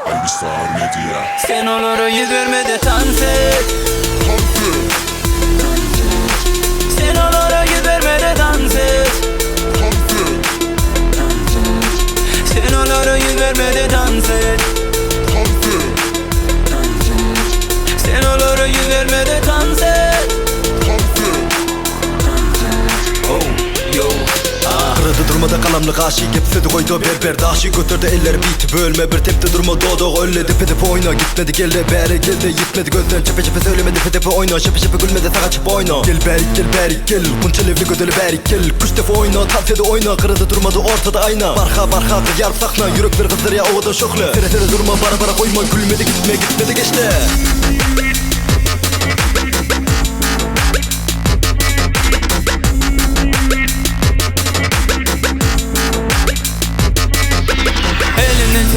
Star Media. Sen onlara yüz verme de dans et. Sen onlara yüz verme de dans et. Sen onlara yüz verme de dans et. Sen onlara yüz verme de dans et. Oh, yo. Kırıdı durmada kalamlık aşık hepsedi koydu berber daşı götürdü eller biti bölme bir tepte durma doğdu öyle depe depe oyna gitmedi gelde beri geldi gitmedi gözden çepe çepe söylemedi depe depe oyna şepe şepe gülmedi sağa çıp oyna gel berik gel kunçel evli gödeli berik gel kuş defa oyna tavsiyede oyna kırıdı durmadı ortada ayna barka kıyar sakna yürekleri kızdır ya ovada şokla tere tere durma bara koyma gülmedi gitmedi geçti.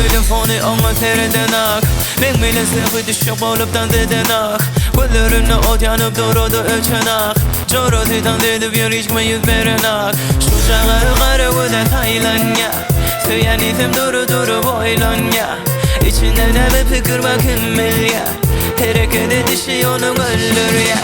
Telefonu ona tereden ak Ben bile sırfı düşük olup dans eden ak Güllerine ot yanıp durudu ölçen ak Çorutudan dedip yürüyüşme yüz veren ak Şu çağı karı güde taylan ya Söylen isim duru boylan ya İçinde de bir fikir bakın bil ya Hareket edişi onu öldür ya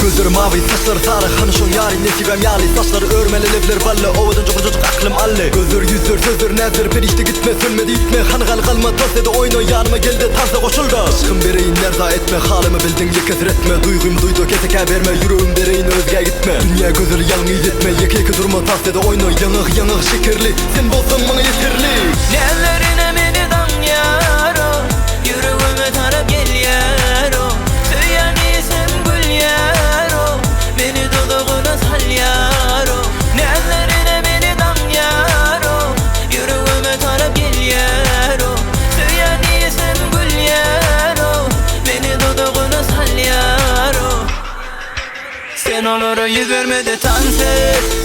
Gözleri mavi, saçları sarı, hanışın yari, nesibem yali Saçları örmeli, levler ballı, ovadan çocuk aklım allı Gözler, yüzler, sözler, nezler, perişte gitme, sönmedi itme Hanıgal kalma, tas dedi oyna, yanıma geldi, tansa koşuldu Aşkım bereyin, nerza etme, halımı bildin, yekesir etme Duygum duydu, keseke verme, yüreğim dereyin, özge gitme Dünya gözleri yalnız etme, yeke durma, tas dedi oyna Yanık şekerli, sen bolsan bana yeterli Nellerine beni dam yaro Yüreğime taraf gel yaro Söylen isim gül yaro Beni dudağına sal yaro Nellerine beni dam yaro Yüreğime taraf gel yaro Söylen isim gül yaro Beni dudağına sal yaro Sen onlara yüz verme de dans et.